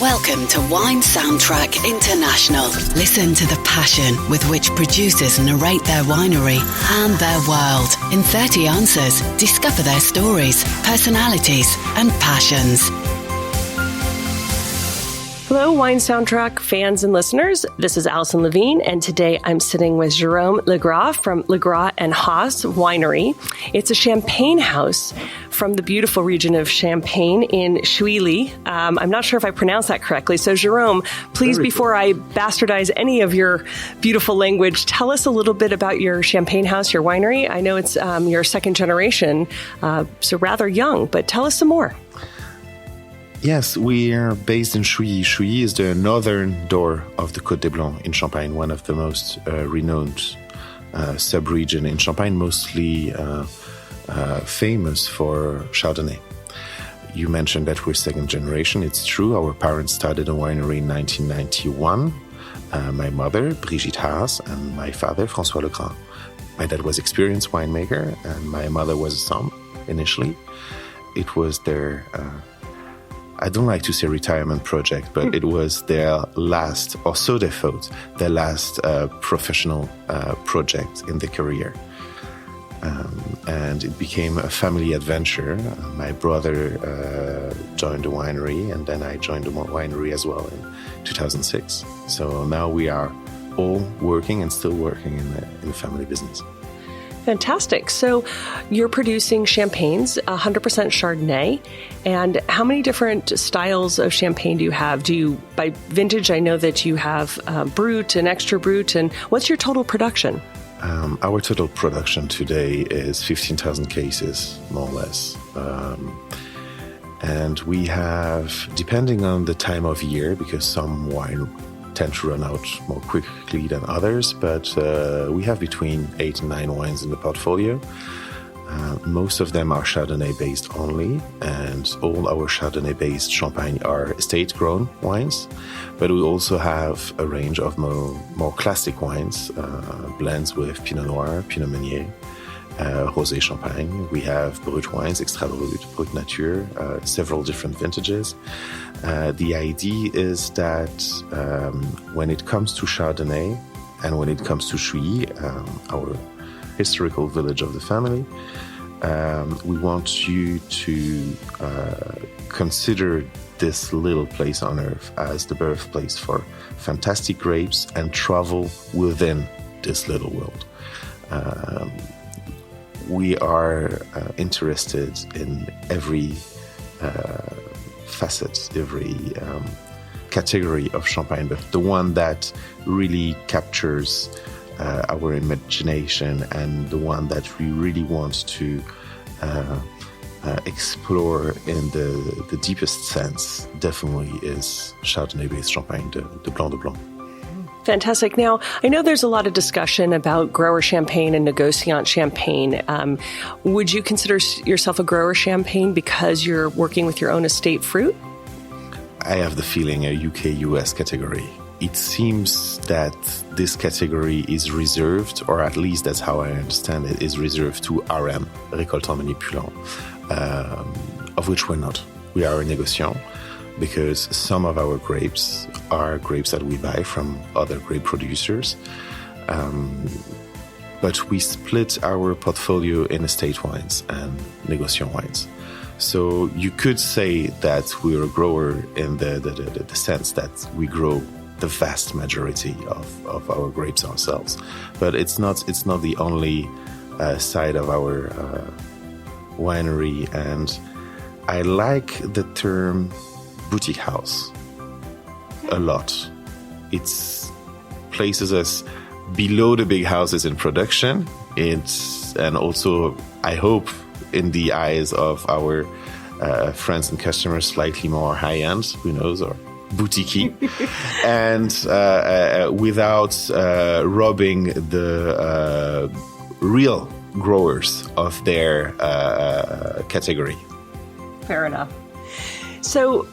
Welcome to Wine Soundtrack International. Listen to the passion with which producers narrate their winery and their world. In 30 answers, discover their stories, personalities, and passions. Hello, Wine Soundtrack fans and listeners. This is Alison Levine, and today I'm sitting with Jerome Legras from Legras Haas Winery. It's a champagne house from the beautiful region of Champagne in Chouilly. I'm not sure if I pronounced that correctly. So, Jerome, please, before I bastardize any of your beautiful language, tell us a little bit about your champagne house, your winery. I know it's your second generation, so rather young, but tell us some more. Yes, we are based in Chouilly. Chouilly is the northern door of the Côte des Blancs in Champagne, one of the most renowned sub-region in Champagne, mostly famous for Chardonnay. You mentioned that we're second generation. It's true. Our parents started a winery in 1991. My mother, Brigitte Haas, and my father, François Legras. My dad was experienced winemaker, and my mother was a somm initially. It was their... I don't like to say retirement project, but it was their last, or so they thought, their last professional project in their career. And it became a family adventure. My brother joined the winery, and then I joined the winery as well in 2006. So now we are all working and still working in the family business. Fantastic. So you're producing champagnes, 100% Chardonnay. And how many different styles of champagne do you have? By vintage, I know that you have Brut and Extra Brut. And what's your total production? Our total production today is 15,000 cases, more or less. And we have, depending on the time of year, because some wine tend to run out more quickly than others, but we have between 8 and 9 wines in the portfolio. Most of them are Chardonnay-based only, and all our Chardonnay-based champagne are estate-grown wines. But we also have a range of more classic wines, blends with Pinot Noir, Pinot Meunier, Rosé Champagne. We have Brut wines, Extra Brut, Brut Nature, several different vintages. The idea is that when it comes to Chardonnay and when it comes to Chouilly, our historical village of the family, we want you to consider this little place on earth as the birthplace for fantastic grapes and travel within this little world. We are interested in every facet, every category of champagne, but the one that really captures our imagination and the one that we really want to explore in the deepest sense definitely is Chardonnay-based champagne, the Blanc de Blanc. Fantastic. Now, I know there's a lot of discussion about grower champagne and negociant champagne. Would you consider yourself a grower champagne because you're working with your own estate fruit? I have the feeling a UK-US category. It seems that this category is reserved, or at least that's how I understand it, is reserved to RM, récoltant manipulant, of which we're not. We are a négociant, because some of our grapes are grapes that we buy from other grape producers. But we split our portfolio in estate wines and négociant wines. So you could say that we're a grower in the sense that we grow the vast majority of our grapes ourselves. But it's not the only side of our winery. And I like the term boutique house a lot. It places us below the big houses in production. And also, I hope, in the eyes of our friends and customers, slightly more high-end, who knows, or boutique-y, and without robbing the real growers of their category. Fair enough. So,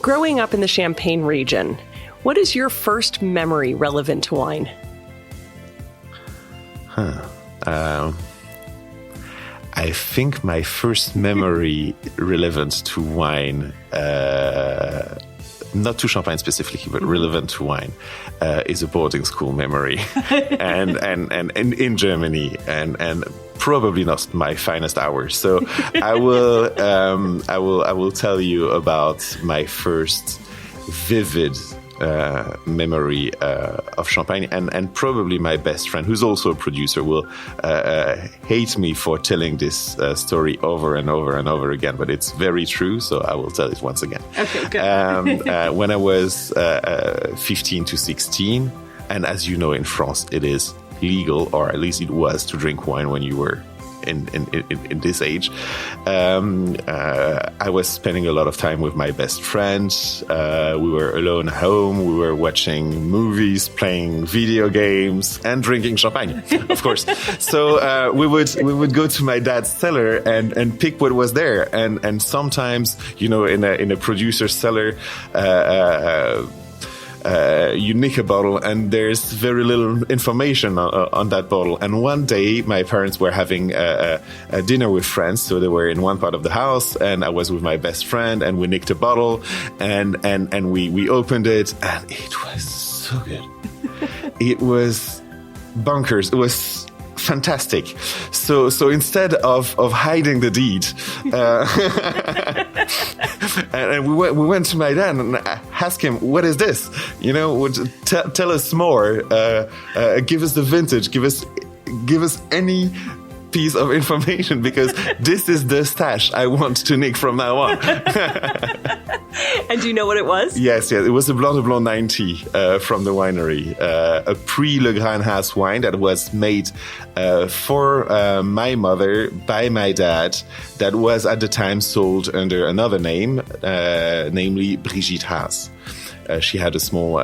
growing up in the Champagne region, what is your first memory relevant to wine? I think my first memory relevant to wine not to champagne specifically, but relevant to wine, is a boarding school memory, and in Germany, and probably not my finest hours. So I will tell you about my first vivid memory of champagne, and probably my best friend, who's also a producer, will hate me for telling this story over and over and over again, but it's very true, so I will tell it once again. Okay, good. When I was 15 to 16, and as you know, in France, it is legal, or at least it was, to drink wine when you were in this age. I was spending a lot of time with my best friend. We were alone at home. We were watching movies, playing video games, and drinking champagne, of course. So we would go to my dad's cellar and pick what was there. And sometimes, in a producer's cellar, you nick a bottle and there's very little information on that bottle. And one day my parents were having a dinner with friends, so they were in one part of the house, and I was with my best friend, and we nicked a bottle, and we opened it, and it was so good. It was bonkers. It was fantastic. So instead of hiding the deed, and we went to my dad and asked him, "What is this? Tell us more. Give us the vintage. Give us any piece of information, because this is the stash I want to nick from now on." And do you know what it was? Yes. It was a Blanc de Blanc 90 from the winery, a pre-Legras Haas wine that was made for my mother by my dad, that was at the time sold under another name, namely Brigitte Haas. She had a small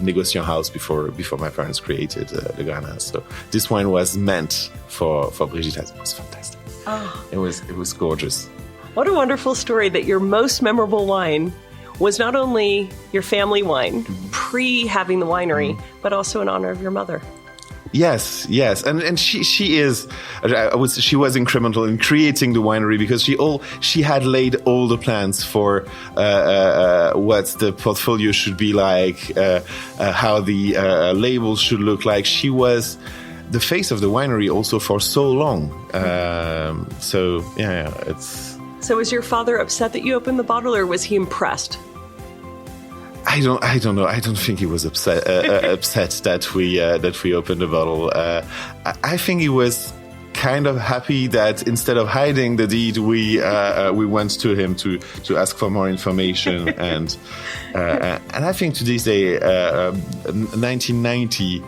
négociant house before my parents created Legras Haas. So this wine was meant for Brigitte Haas. It was fantastic. Oh. It was gorgeous. What a wonderful story that your most memorable wine was not only your family wine, pre having the winery, but also in honor of your mother. Yes, and she is. She was incremental in creating the winery, because she had laid all the plans for what the portfolio should be like, how the labels should look like. She was the face of the winery also for so long. So was your father upset that you opened the bottle, or was he impressed? I don't know. I don't think he was upset that we opened the bottle. I think he was kind of happy that instead of hiding the deed, we went to him to ask for more information. And I think to this day, 1990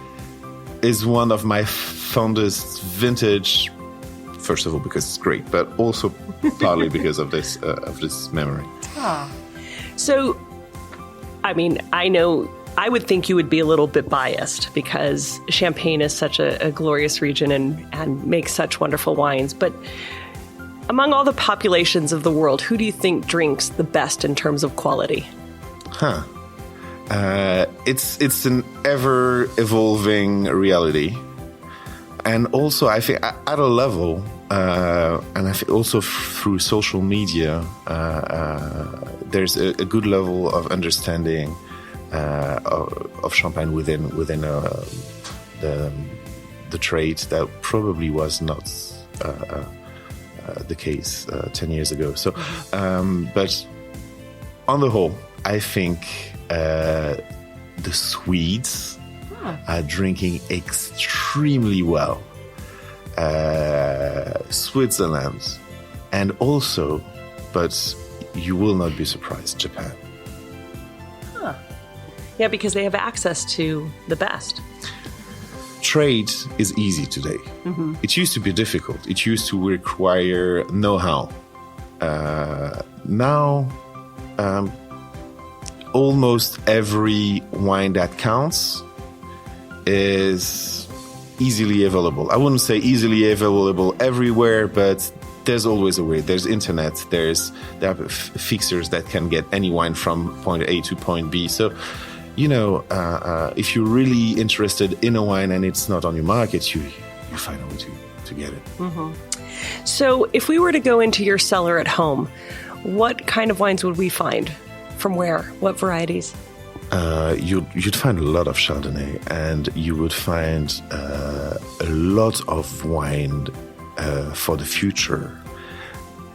is one of my fondest vintage. First of all, because it's great, but also partly because of this memory. Ah. So, I mean, I know I would think you would be a little bit biased, because Champagne is such a glorious region and makes such wonderful wines. But among all the populations of the world, who do you think drinks the best in terms of quality? It's an ever-evolving reality. And also, I think at a level, and I think also through social media, there's a good level of understanding of champagne within the trade that probably was not the case 10 years ago. So, but on the whole, I think the Swedes are drinking extremely well. Switzerland, and also, but you will not be surprised, Japan. Yeah, because they have access to the best. Trade is easy today. Mm-hmm. It used to be difficult. It used to require know-how. Now, almost every wine that counts is easily available. I wouldn't say easily available everywhere, but there's always a way. There's internet. There are fixers that can get any wine from point A to point B. So, if you're really interested in a wine and it's not on your market, you find a way to get it. Mm-hmm. So if we were to go into your cellar at home, what kind of wines would we find? From where? What varieties? You'd find a lot of Chardonnay, and you would find a lot of wine for the future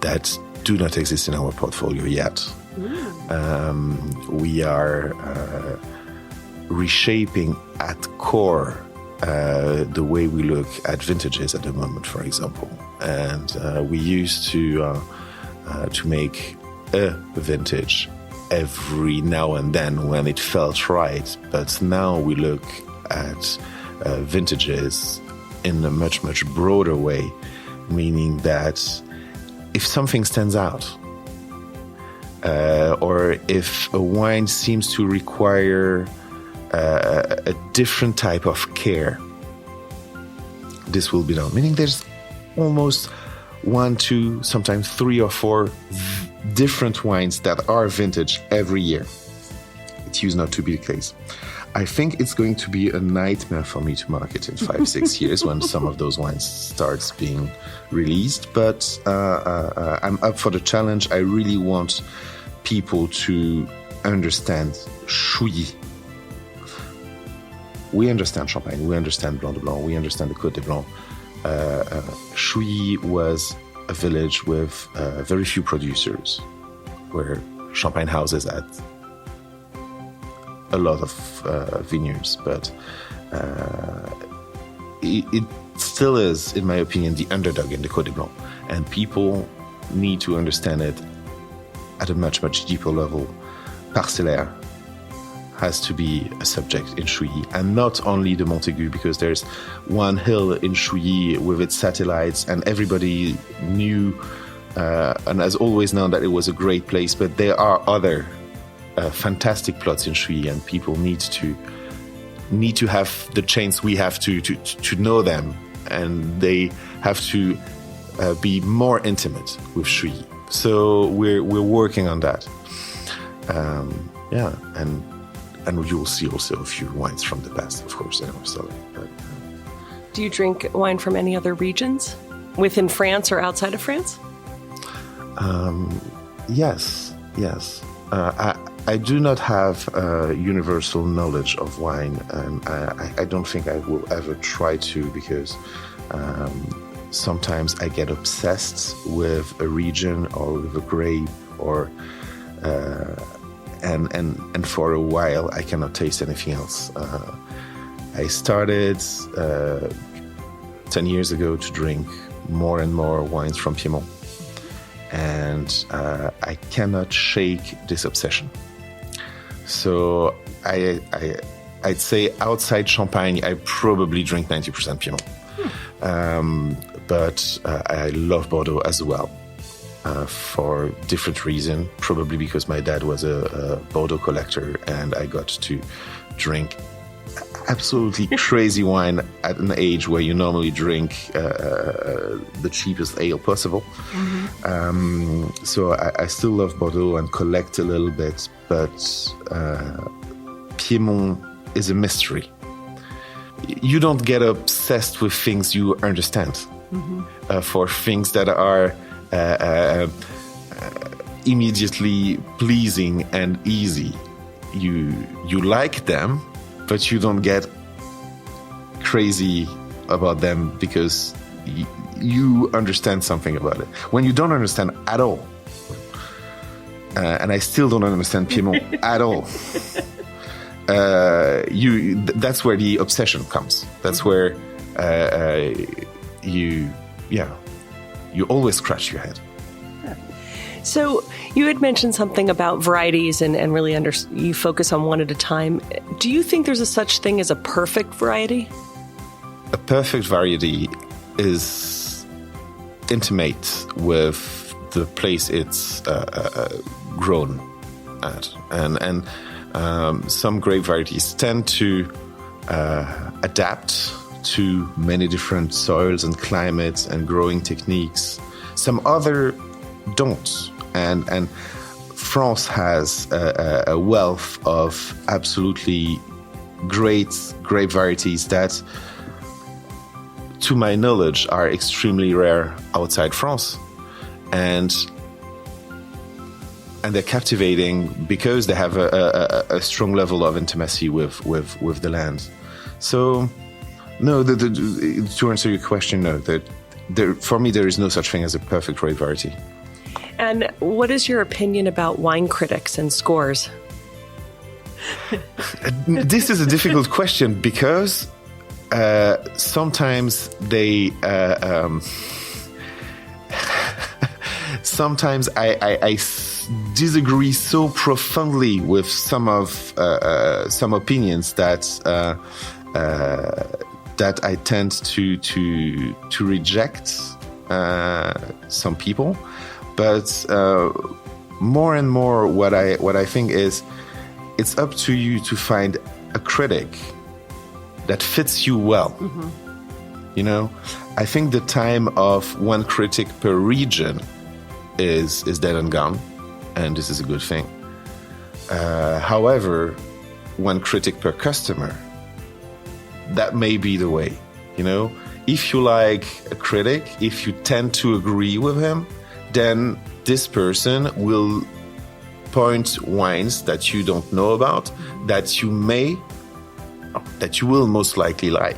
that do not exist in our portfolio yet. We are reshaping at core the way we look at vintages at the moment, for example. And we used to make a vintage every now and then when it felt right. But now we look at vintages in a much, much broader way, meaning that if something stands out, or if a wine seems to require a different type of care, this will be done. Meaning there's almost 1, 2, sometimes 3 or 4 different wines that are vintage every year. It used not to be the case. I think it's going to be a nightmare for me to market in 5, 6 years when some of those wines starts being released. But I'm up for the challenge. I really want people to understand Chouilly. We understand Champagne, we understand Blanc de Blanc, we understand the Côte de Blanc. Chouilly was a village with very few producers, where Champagne houses had a lot of vineyards, but it still is, in my opinion, the underdog in the Côte de Blanc. And people need to understand it at a much, much deeper level. Parcellaire has to be a subject in Chouilly, and not only the Montaigu, because there's one hill in Chouilly with its satellites, and everybody knew and has always known that it was a great place, but there are other fantastic plots in Chouilly, and people need to have the chance we have to know them, and they have to be more intimate with Chouilly. So we're working on that. And you will see also a few wines from the past, of course, in our cellar. Do you drink wine from any other regions within France or outside of France? Yes. I do not have universal knowledge of wine, and I don't think I will ever try to, because sometimes I get obsessed with a region or with a grape, or and for a while I cannot taste anything else. I started 10 years ago to drink more and more wines from Piedmont, and I cannot shake this obsession. So I'd say outside Champagne, I probably drink 90% Piedmont. But I love Bordeaux as well, for different reasons. Probably because my dad was a Bordeaux collector, and I got to drink absolutely crazy wine at an age where you normally drink the cheapest ale possible. Mm-hmm. So I still love Bordeaux and collect a little bit, but Piedmont is a mystery. You don't get obsessed with things you understand. Mm-hmm. For things that are immediately pleasing and easy, you like them, but you don't get crazy about them because you understand something about it. When you don't understand at all, and I still don't understand Piedmont at all, that's where the obsession comes. That's where you always scratch your head. So you had mentioned something about varieties and really you focus on one at a time. Do you think there's a such thing as a perfect variety? A perfect variety is intimate with the place it's grown at. And some grape varieties tend to adapt to many different soils and climates and growing techniques. Some other don't. And France has a wealth of absolutely great grape varieties that, to my knowledge, are extremely rare outside France. And they're captivating because they have a strong level of intimacy with the land. So, no, to answer your question, no. For me, there is no such thing as a perfect red variety. And what is your opinion about wine critics and scores? This is a difficult question because sometimes they... sometimes I disagree so profoundly with some opinions that I tend to reject some people, but more and more what I think is it's up to you to find a critic that fits you well. Mm-hmm. You know, I think the time of one critic per region is dead and gone, and this is a good thing. However, one critic per customer, that may be the way. You know, if you like a critic, if you tend to agree with him, then this person will point wines that you don't know about, that you will most likely like.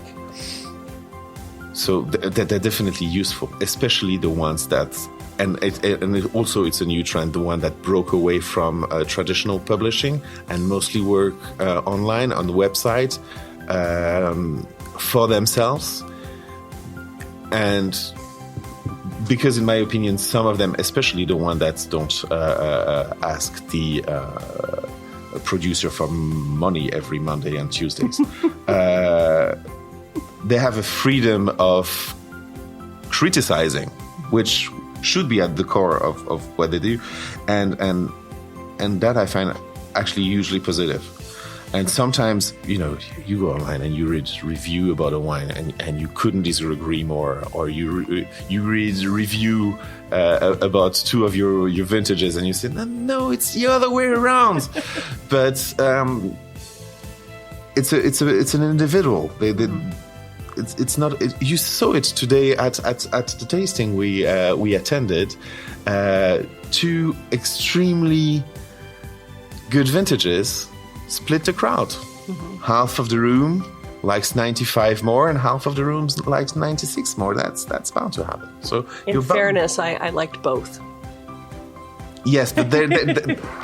So they're definitely useful, especially the ones that, and it's a new trend, the one that broke away from traditional publishing and mostly work online on the website for themselves. And because in my opinion, some of them, especially the one that don't ask the producer for money every Monday and Tuesdays, they have a freedom of criticizing, which should be at the core of what they do, and that I find actually usually positive. And sometimes, you know, you go online and you read review about a wine and you couldn't disagree more, or you read review about two of your vintages and you say, no, it's the other way around. But it's an individual. It's not. You saw it today at the tasting we attended. Two extremely good vintages split the crowd. Mm-hmm. Half of the room likes 95 more, and half of the room likes 96 more. That's bound to happen. So, in fairness, I liked both. Yes, but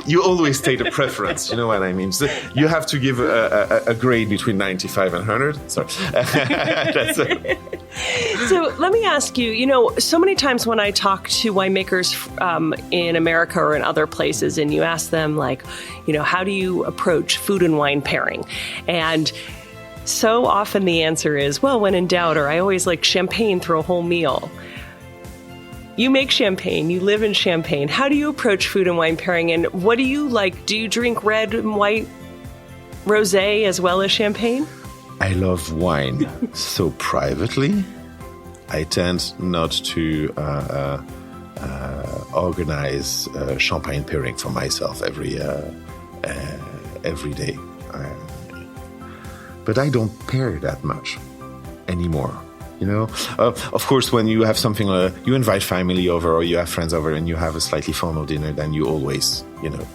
you always state a preference. You know what I mean? So you have to give a grade between 95 and 100. Sorry. So let me ask you, you know, so many times when I talk to winemakers in America or in other places, and you ask them, like, you know, how do you approach food and wine pairing? And so often the answer is, well, when in doubt, or I always like champagne through a whole meal. You make champagne, you live in Champagne. How do you approach food and wine pairing, and what do you like? Do you drink red and white rosé as well as champagne? I love wine so privately. I tend not to organize champagne pairing for myself every day. But I don't pair that much anymore. You know, of course, when you have something, you invite family over or you have friends over and you have a slightly formal dinner, then you always, you know,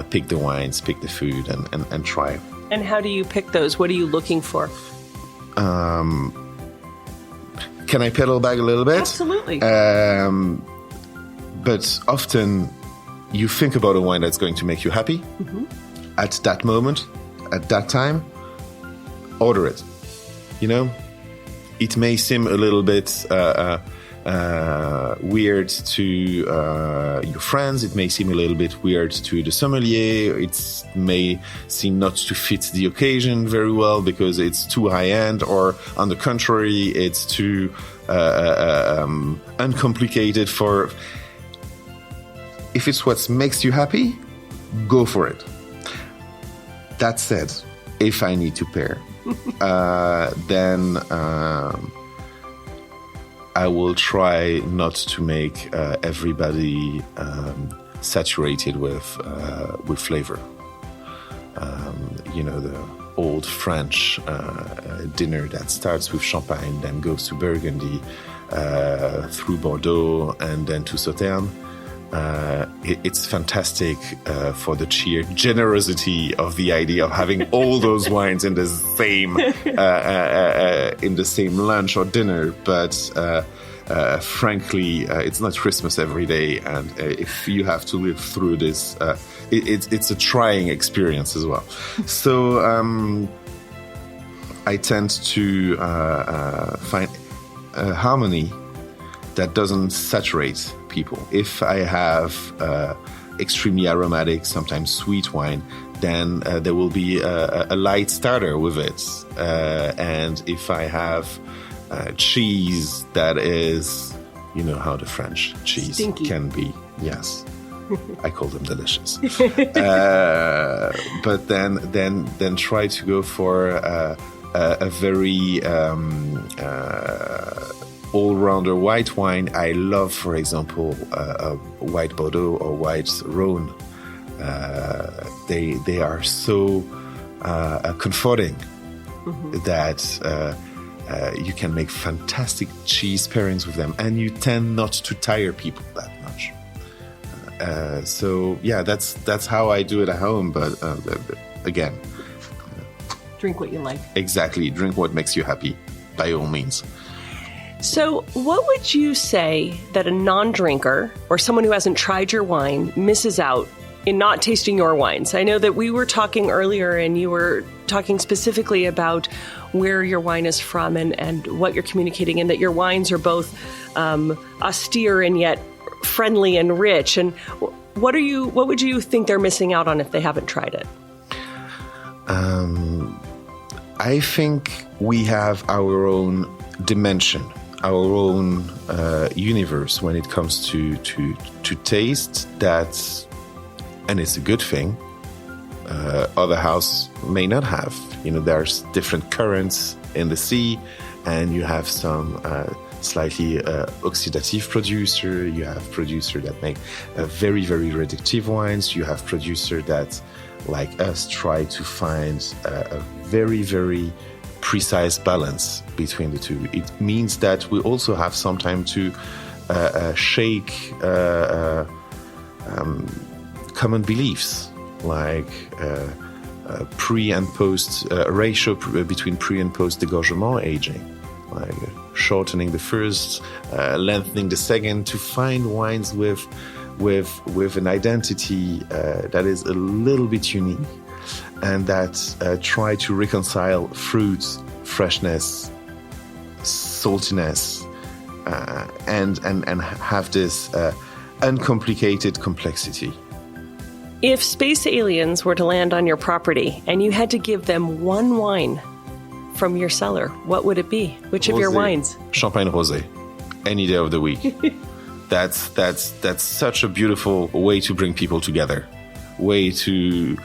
pick the wines, pick the food and try. And how do you pick those? What are you looking for? Can I pedal back a little bit? Absolutely. But often you think about a wine that's going to make you happy. Mm-hmm. At that moment, at that time, order it. You know? It may seem a little bit weird to your friends. It may seem a little bit weird to the sommelier. It may seem not to fit the occasion very well because it's too high-end, or on the contrary, it's too uncomplicated for... If it's what makes you happy, go for it. That said, if I need to pair... then I will try not to make everybody saturated with flavor. You know, the old French dinner that starts with champagne, then goes to Burgundy, through Bordeaux, and then to Sauternes. It's fantastic for the sheer generosity of the idea of having all those wines in the same lunch or dinner. But frankly, it's not Christmas every day, and if you have to live through this, it's a trying experience as well. So I tend to find a harmony that doesn't saturate people. If I have extremely aromatic, sometimes sweet wine, then there will be a light starter with it. And if I have cheese that is, you know how the French cheese Stinky. can be. Yes. I call them delicious. But then try to go for a very all-rounder white wine. I love, for example, a white Bordeaux or white Rhône. They are so comforting that you can make fantastic cheese pairings with them, and you tend not to tire people that much. So yeah, that's how I do it at home. But again, Drink what you like. exactly, drink what makes you happy, by all means. So what would you say that a non-drinker or someone who hasn't tried your wine misses out in not tasting your wines? I know that we were talking earlier and you were talking specifically about where your wine is from and what you're communicating, and that your wines are both austere and yet friendly and rich. And what would you think they're missing out on if they haven't tried it? I think we have our own dimension, our own universe when it comes to taste. And it's a good thing. Other house may not have. You know, there's different currents in the sea, and you have some slightly oxidative producer. You have producer that make very, very reductive wines. You have producer that, like us, try to find a very, very precise balance between the two. It means that we also have some time to shake common beliefs, like pre and post ratio between pre and post dégorgement aging, like shortening the first, lengthening the second, to find wines with an identity that is a little bit unique, and that try to reconcile fruits, freshness, saltiness, and have this uncomplicated complexity. If space aliens were to land on your property and you had to give them one wine from your cellar, what would it be? Which of your wines? Champagne rosé, any day of the week. That's such a beautiful way to bring people together. Way to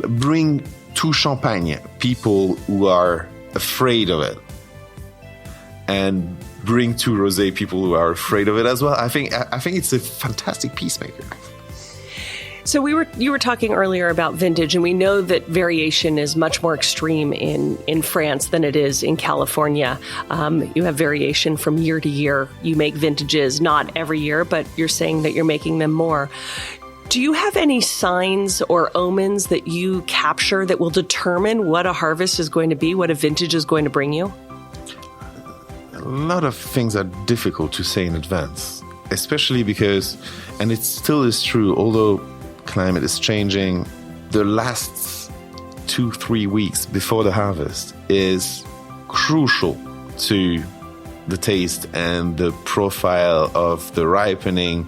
bring to Champagne people who are afraid of it, and bring to rosé people who are afraid of it as well. I think it's a fantastic peacemaker. So you were talking earlier about vintage, and we know that variation is much more extreme in France than it is in California. You have variation from year to year. You make vintages not every year, but you're saying that you're making them more. Do you have any signs or omens that you capture that will determine what a harvest is going to be, what a vintage is going to bring you? A lot of things are difficult to say in advance, especially because, and it still is true, although climate is changing, the last 2-3 weeks before the harvest is crucial to the taste and the profile of the ripening.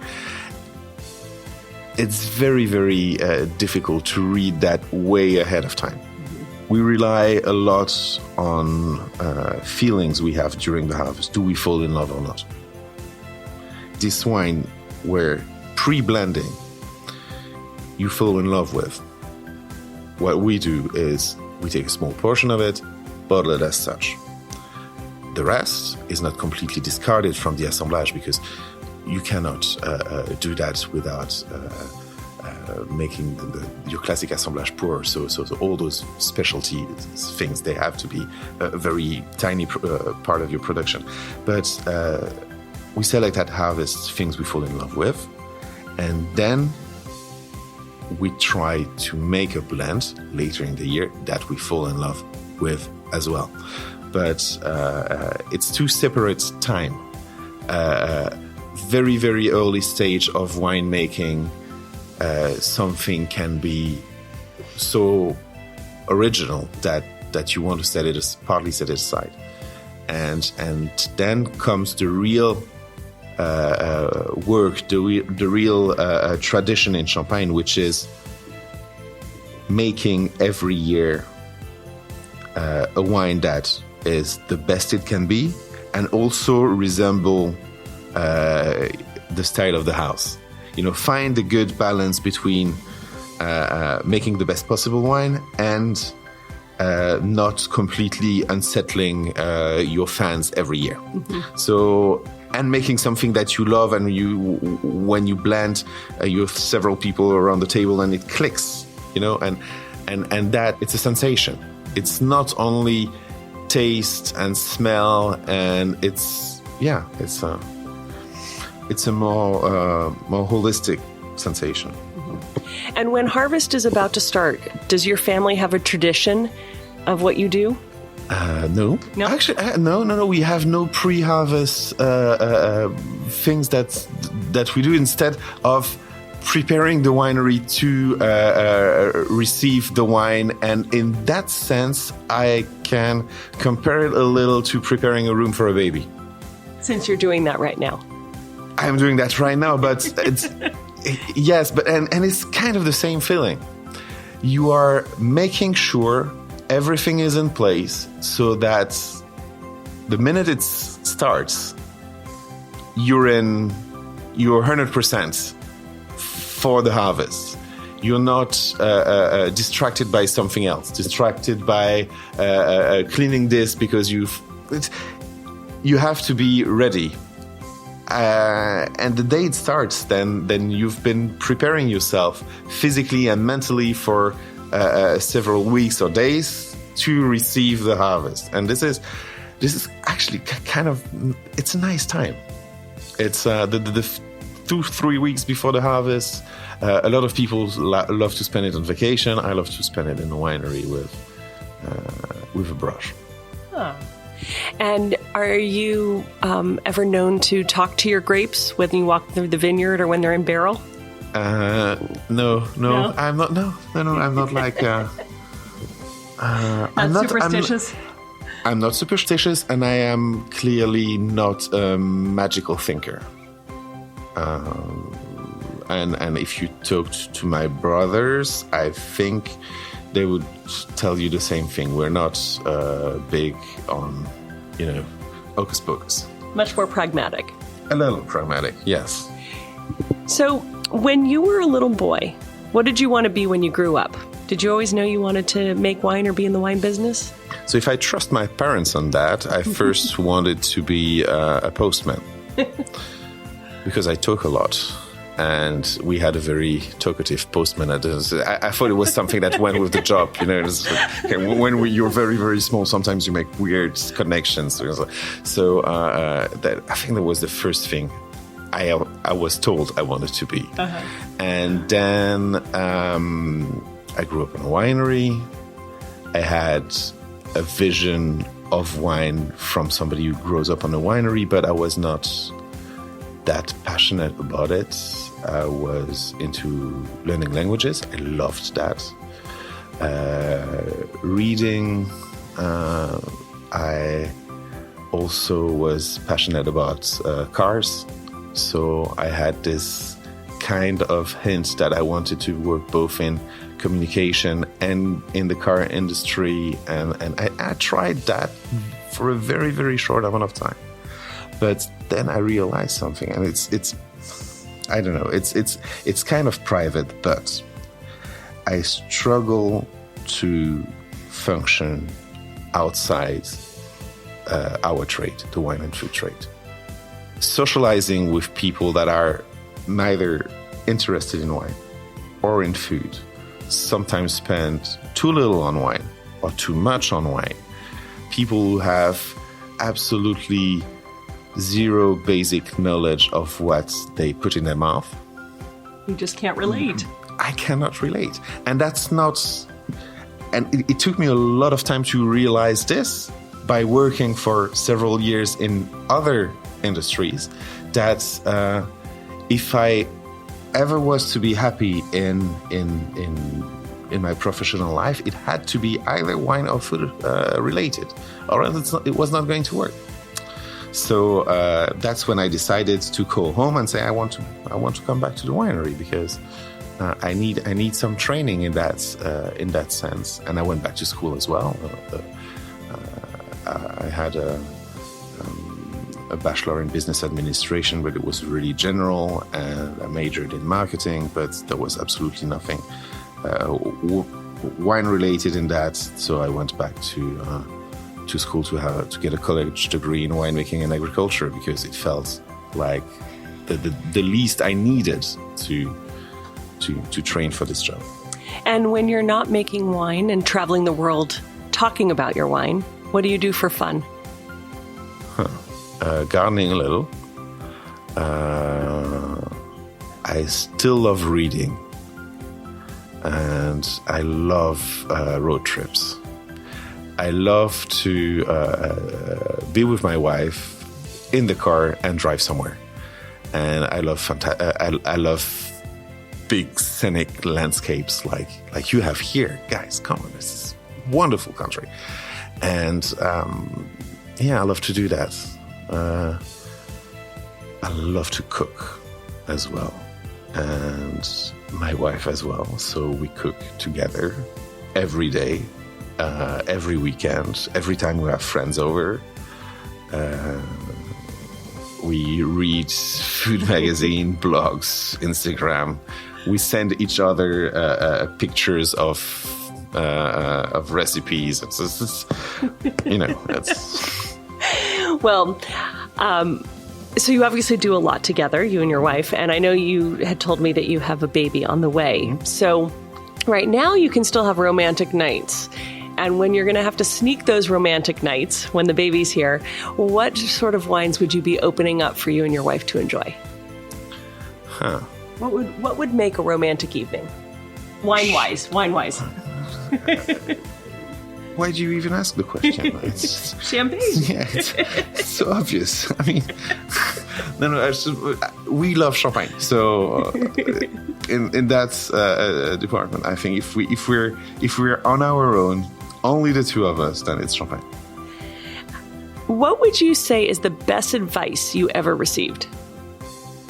It's very, very difficult to read that way ahead of time. We rely a lot on feelings we have during the harvest. Do we fall in love or not? This wine, where pre-blending, you fall in love with. What we do is we take a small portion of it, bottle it as such. The rest is not completely discarded from the assemblage, because you cannot do that without making your classic assemblage pour. So all those specialty things, they have to be a very tiny part of your production. But we select at harvest things we fall in love with, And then we try to make a blend later in the year that we fall in love with as well. But it's two separate time. Very, very early stage of winemaking, something can be so original that you want to partly set it aside. And then comes the real work, the real tradition in Champagne, which is making every year a wine that is the best it can be and also resemble the style of the house. Find a good balance between making the best possible wine and not completely unsettling your fans every year. Mm-hmm. So, and making something that you love, and when you blend, you have several people around the table and it clicks, and that it's a sensation. It's not only taste and smell, and it's a more holistic sensation. Mm-hmm. And when harvest is about to start, does your family have a tradition of what you do? No. Actually, no. We have no pre-harvest things that we do. Instead of preparing the winery to receive the wine, and in that sense, I can compare it a little to preparing a room for a baby. Since you're doing that right now. I'm doing that right now, but it's yes, but and it's kind of the same feeling. You are making sure everything is in place so that the minute it starts, you're 100% for the harvest. You're not distracted by something else, distracted by cleaning this because you have to be ready. And the day it starts, then you've been preparing yourself physically and mentally for several weeks or days to receive the harvest. And this is actually kind of, it's a nice time. It's the 2-3 weeks before the harvest. A lot of people love to spend it on vacation. I love to spend it in a winery with a brush. Huh. And are you ever known to talk to your grapes when you walk through the vineyard or when they're in barrel? No. I'm not. No, I'm not like. I'm not superstitious. I'm not superstitious, and I am clearly not a magical thinker. And if you talked to my brothers, I think they would tell you the same thing. We're not big on, hocus pocus. Much more pragmatic. A little pragmatic, yes. So, when you were a little boy, what did you want to be when you grew up? Did you always know you wanted to make wine or be in the wine business? So if I trust my parents on that, I first wanted to be a postman. Because I talk a lot. And we had a very talkative postman. I thought it was something that went with the job. When you're very, very small, sometimes you make weird connections. So I think that was the first thing I was told I wanted to be. Uh-huh. And then I grew up in a winery. I had a vision of wine from somebody who grows up on a winery, but I was not that passionate about it. I was into learning languages. I loved that. Reading. I also was passionate about cars. So I had this kind of hint that I wanted to work both in communication and in the car industry. And I tried that for a very, very short amount of time. But then I realized something, and it's I don't know, it's kind of private, but I struggle to function outside our trade, the wine and food trade. Socializing with people that are neither interested in wine or in food, sometimes spend too little on wine or too much on wine. People who have absolutely zero basic knowledge of what they put in their mouth. You just can't relate. I cannot relate. And that's not... And it took me a lot of time to realize this by working for several years in other industries, that if I ever was to be happy in my professional life, it had to be either wine or food related, or else it was not going to work. So that's when I decided to go home and say I want to come back to the winery, because I need some training in that sense. And I went back to school as well. I had a bachelor in business administration, but it was really general, and I majored in marketing, but there was absolutely nothing wine related in that. So I went back to school to get a college degree in winemaking and agriculture, because it felt like the least I needed to train for this job. And when you're not making wine and traveling the world talking about your wine, what do you do for fun? Gardening a little. I still love reading. And I love road trips. I love to be with my wife in the car and drive somewhere. And I love I love big scenic landscapes like you have here. Guys, come on, this is a wonderful country. And I love to do that. I love to cook as well, and my wife as well. So we cook together every day, every weekend, every time we have friends over. We read food magazine, blogs, Instagram. We send each other pictures of recipes. It's Well, so you obviously do a lot together, you and your wife, and I know you had told me that you have a baby on the way. So right now you can still have romantic nights. And when you're going to have to sneak those romantic nights when the baby's here, what sort of wines would you be opening up for you and your wife to enjoy? What would make a romantic evening? Wine-wise. Why do you even ask the question? It's champagne. Yeah, it's so obvious. I mean, we love champagne. So in that department, I think if we're on our own, only the two of us, then it's champagne. What would you say is the best advice you ever received?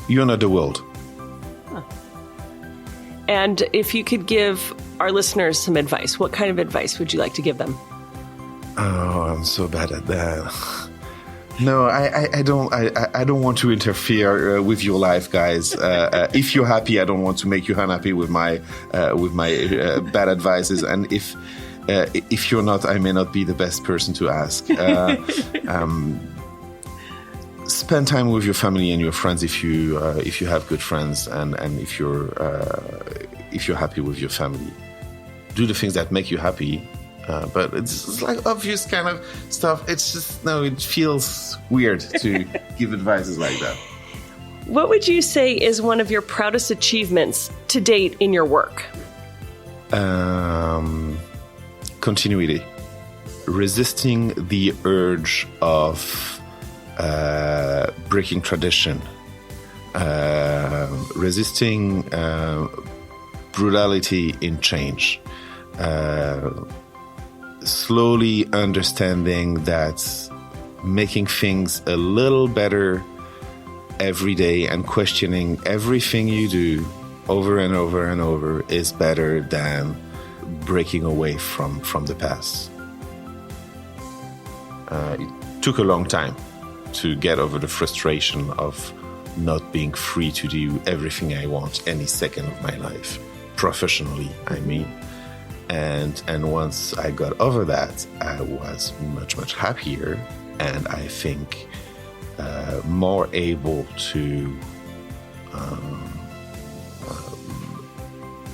You're not the world. Huh. And if you could give our listeners some advice, what kind of advice would you like to give them? Oh, I'm so bad at that. No, I don't want to interfere with your life, guys. If you're happy, I don't want to make you unhappy with my bad advices. And if you're not, I may not be the best person to ask. Spend time with your family and your friends if you have good friends, and if you're happy with your family. Do the things that make you happy. But it's like obvious kind of stuff. It's just, it feels weird to give advices like that. What would you say is one of your proudest achievements to date in your work? Continuity. Resisting the urge of breaking tradition. Resisting brutality in change. Slowly understanding that making things a little better every day and questioning everything you do over and over and over is better than breaking away from the past. It took a long time to get over the frustration of not being free to do everything I want any second of my life, professionally, I mean. And once I got over that, I was much, much happier, and I think more able to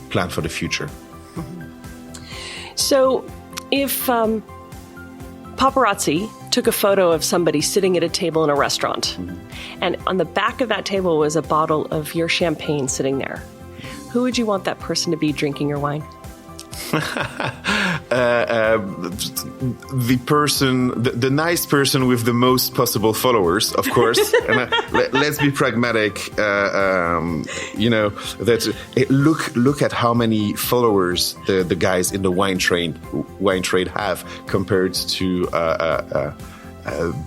plan for the future. So if paparazzi took a photo of somebody sitting at a table in a restaurant, and on the back of that table was a bottle of your champagne sitting there, who would you want that person to be drinking your wine? The nice person with the most possible followers, of course. And let's be pragmatic. Look at how many followers the guys in the wine trade have compared to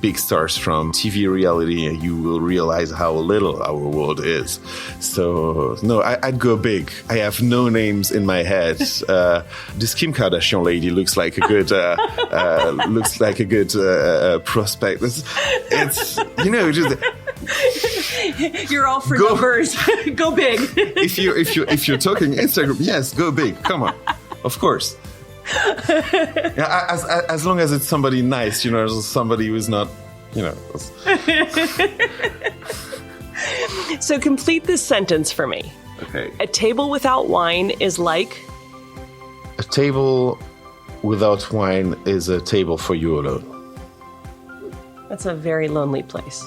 big stars from TV reality, and you will realize how little our world is. So, no, I'd go big. I have no names in my head. This Kim Kardashian lady looks like a good prospect. It's just. You're all for numbers. Go big. If you're talking Instagram, yes, go big. Come on, of course. As long as it's somebody nice, somebody who's not, So complete this sentence for me. Okay. A table without wine is like? A table without wine is a table for you alone. That's a very lonely place.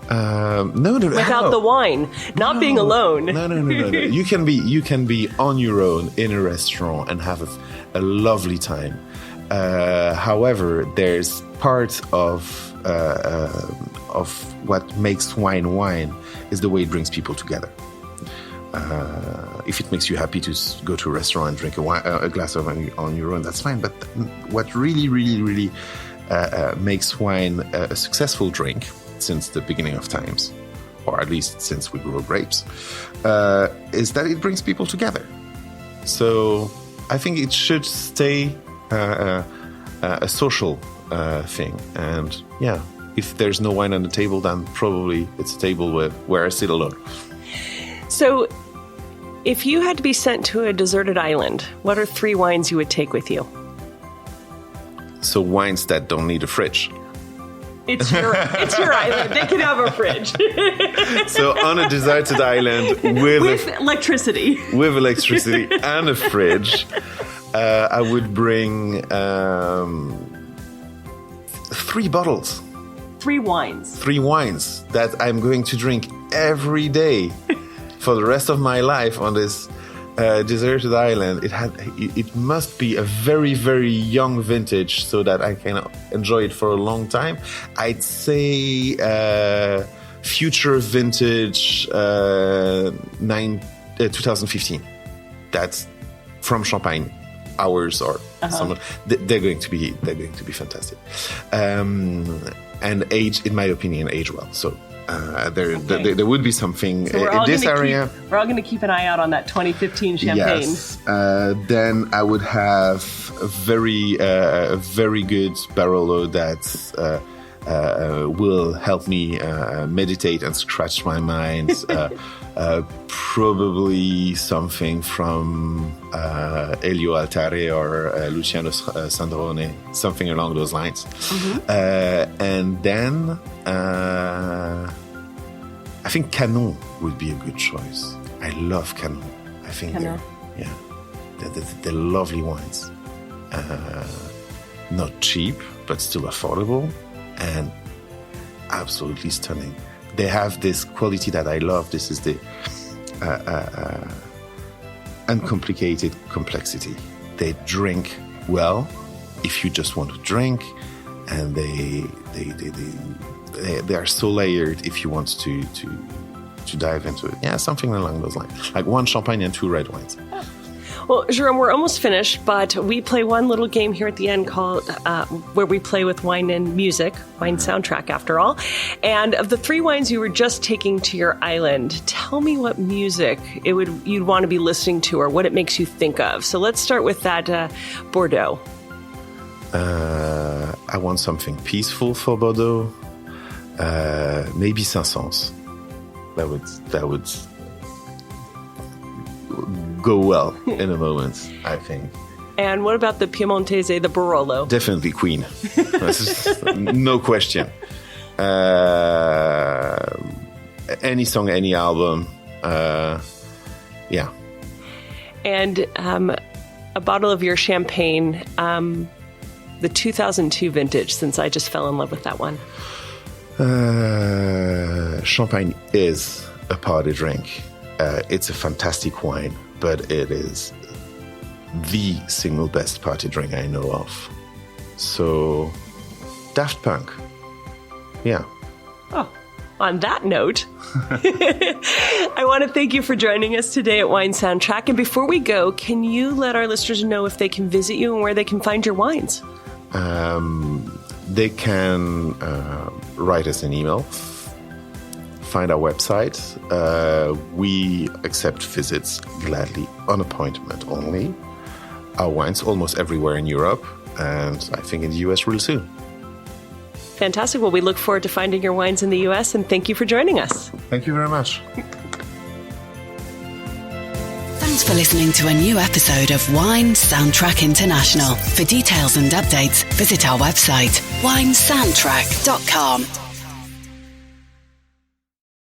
No. Without the wine, not being alone. No. You can be on your own in a restaurant and have a lovely time. However, there's part of what makes wine is the way it brings people together. If it makes you happy to go to a restaurant and drink a glass of wine on your own, that's fine. But what really, really, really makes wine a successful drink since the beginning of times, or at least since we grow grapes, is that it brings people together. So I think it should stay a social thing. And yeah, if there's no wine on the table, then probably it's a table where I sit alone. So if you had to be sent to a deserted island, what are 3 wines you would take with you? So wines that don't need a fridge. It's your island. They can have a fridge. So on a deserted island with electricity. With electricity and a fridge, I would bring 3 bottles. 3 wines. 3 wines that I'm going to drink every day for the rest of my life on this deserted island. It must be a very, very young vintage so that I can enjoy it for a long time. I'd say future vintage 2015. That's from Champagne. Ours or someone. They're going to be fantastic. And age, in my opinion, age well. So. There would be something in this area. We're all going to keep an eye out on that 2015 champagne. Yes. Then I would have a very good Barolo that will help me meditate and scratch my mind. Probably something from Elio Altare or Luciano Sandrone, something along those lines. Mm-hmm. And then I think Canon would be a good choice. I love Canon. I think they're lovely wines. Not cheap, but still affordable and absolutely stunning. They have this quality that I love. This is the uncomplicated complexity. They drink well if you just want to drink, and they are so layered if you want to dive into it. Yeah, something along those lines. Like 1 champagne and 2 red wines. Well, Jerome, we're almost finished, but we play one little game here at the end called where we play with wine and music, wine soundtrack after all. And of the 3 wines you were just taking to your island, tell me what music you'd want to be listening to or what it makes you think of. So let's start with that Bordeaux. I want something peaceful for Bordeaux. Maybe Saint-Saëns. That would go well in a moment, I think. And what about the Piemontese, the Barolo? Definitely Queen. No question. Any song, any album. Yeah. And a bottle of your champagne, the 2002 vintage, since I just fell in love with that one. Champagne is a party drink. It's a fantastic wine, but it is the single best party drink I know of. So, Daft Punk. Yeah. Oh, on that note, I want to thank you for joining us today at Wine Soundtrack. And before we go, can you let our listeners know if they can visit you and where they can find your wines? They can write us an email, find our website. We accept visits gladly, on appointment only. Our wines almost everywhere in Europe, and I think in the US real soon. Fantastic. Well, we look forward to finding your wines in the US, and thank you for joining us. Thank you very much. Thanks for listening to a new episode of Wine Soundtrack International. For details and updates, visit our website, winesoundtrack.com.